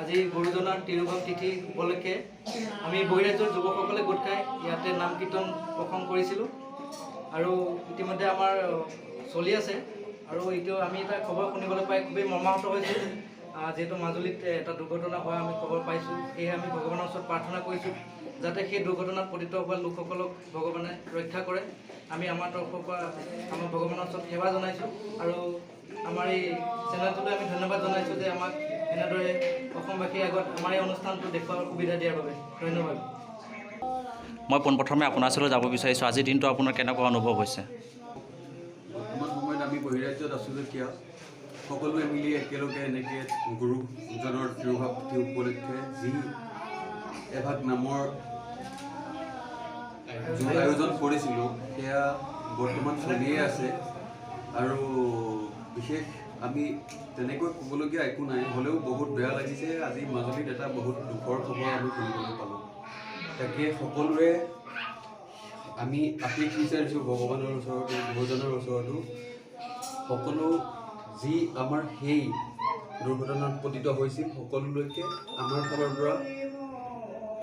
আজি গুৰুজনাৰ তিৰুভাৱ তিথি উপলক্ষে আমি বহিৰাজ্যৰ যুৱকসকলে গোট খাই ইয়াতে নাম কীৰ্তন প্ৰসংগ কৰিছিলোঁ আৰু ইতিমধ্যে আমাৰ চলি আছে আৰু এইটো আমি এটা খবৰ শুনিবলৈ পাই খুবেই মৰ্মাহত হৈছোঁ যেহেতু মাজুলীত এটা দুৰ্ঘটনা হোৱা আমি খবৰ পাইছোঁ সেয়ে আমি ভগৱানৰ ওচৰত প্ৰাৰ্থনা কৰিছোঁ যাতে সেই দুৰ্ঘটনাত পতিত হোৱা লোকসকলক ভগৱানে ৰক্ষা কৰে আমি আমাৰ তৰফৰ পৰা আমাৰ ভগৱানৰ ওচৰত সেৱা জনাইছোঁ আৰু আমাৰ এই চেনেলটোলৈ আমি ধন্যবাদ জনাইছোঁ যে আমাক এনেদৰে অসমবাসীৰ আগত আমাৰ এই অনুষ্ঠানটো দেখুৱাৰ সুবিধা দিয়াৰ বাবে ধন্যবাদ। মই পোনপ্ৰথমে আপোনাৰ ওচৰলৈ যাব বিচাৰিছোঁ আজিৰ দিনটো আপোনাৰ কেনেকুৱা অনুভৱ হৈছে? বৰ্তমান সময়ত আমি বহিৰাজ্যত আছোঁ যেতিয়া সকলোৱে মিলি একেলগে এনেকৈ গুৰুজনৰ তিৰুভাৱ তিথি উপলক্ষে যি এভাগ নামৰ আয়োজন কৰিছিলোঁ সেয়া বৰ্তমান চলিয়ে আছে আৰু বিশেষ আমি তেনেকৈ ক'বলগীয়া একো নাই হ'লেও বহুত বেয়া লাগিছে আজি মাজুলীত এটা বহুত দুখৰ খবৰ আমি শুনিবলৈ পালোঁ তাকে সকলোৱে আমি আশীষ বিচাৰিছোঁ ভগৱানৰ ওচৰতো গুৰুজনৰ ওচৰতো সকলো যি আমাৰ সেই দুৰ্ঘটনাত পতিত হৈছিল সকলোলৈকে আমাৰ ফালৰ পৰা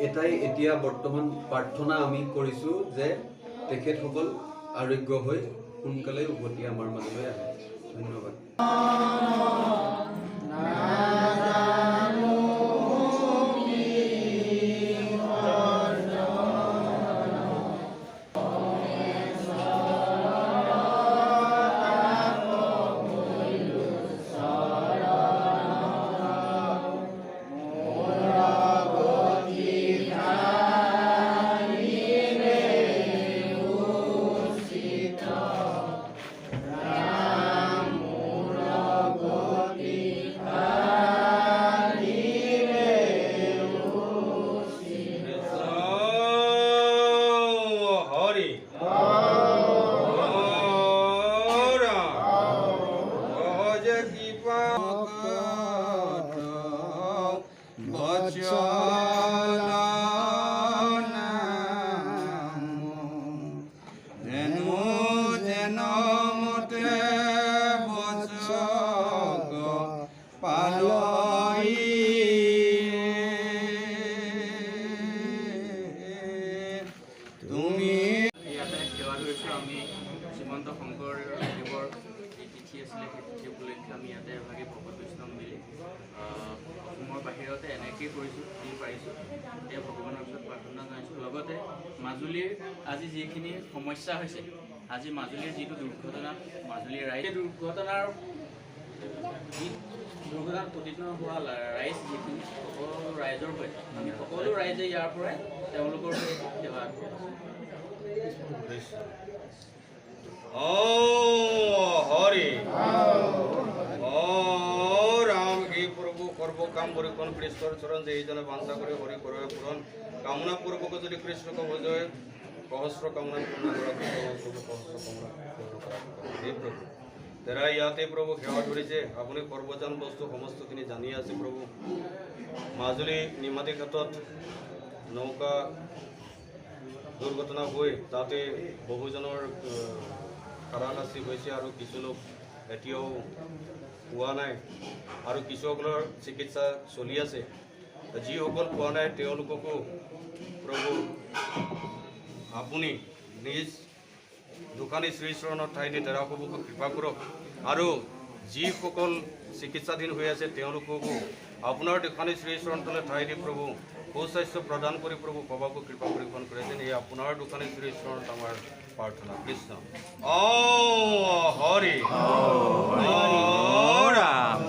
এটাই এতিয়া বৰ্তমান প্ৰাৰ্থনা আমি কৰিছোঁ যে তেখেতসকল আৰোগ্য হৈ সোনকালে উভতি আমাৰ মাজলৈ আহে। ধন্যবাদ। আমি ইয়াতে এভাগী ভকত বৈষ্ণৱ মিলি অসমৰ বাহিৰতে এনেকেই কৰিছোঁ যি পাৰিছোঁ এতিয়া ভগৱানৰ ওচৰত প্ৰাৰ্থনা জনাইছোঁ। লগতে মাজুলীৰ আজি যিখিনি সমস্যা হৈছে, আজি মাজুলীৰ যিটো দুৰ্ঘটনা, মাজুলীৰ ৰাইজে দুৰ্ঘটনাত পতিত হোৱা ৰাইজ যিখিনি সকলো ৰাইজৰ হৈ আমি সকলো ৰাইজে ইয়াৰ পৰাই তেওঁলোকৰ হৈ সেৱা আগবঢ়াইছোঁ। হরি রাম হে প্রভু সর্বকাম পরিপূর্ণ কৃষ্ণর চরণ যেইজনে বাঞ্ছা করে হরি করে পূরণ কামনা পূর্বক যদি কৃষ্ণকে বোঝায় সহস্র কামনা পূর্ণ করা প্রভু সহস্র কামনা পূর্ণ করা হে প্রভু তেরা ইয়াতে প্রভু সেৱা ধৰিছে আপুনি সৰ্বজন বস্তু সমস্তখিনি জানি আছে প্ৰভু। মাজুলী নিমাতী ঘাটত নৌকা দুৰ্ঘটনা হৈ তাতে বহুজনৰ হাৰাশাস্তি হৈছে আৰু কিছু লোক এতিয়াও পোৱা নাই আৰু কিছুসকলৰ চিকিৎসা চলি আছে। যিসকল পোৱা নাই তেওঁলোককো প্ৰভু আপুনি নিজ দোকানী শ্ৰীচৰণৰ ঠাইতে তেৰাসকলকো কৃপা কৰক আৰু যিসকল চিকিৎসাধীন হৈ আছে তেওঁলোককো আপোনাৰ দোকানী শ্ৰীচৰণলৈ ঠাই দি প্ৰভু সুস্বাস্থ্য প্ৰদান কৰি প্ৰভু কবাকো কৃপা পৰীক্ষণ কৰে যেন এই আপোনাৰ দোকানী শ্ৰীচৰণত আমাৰ প্ৰাৰ্থনা। কৃষ্ণ হৰি ৰাম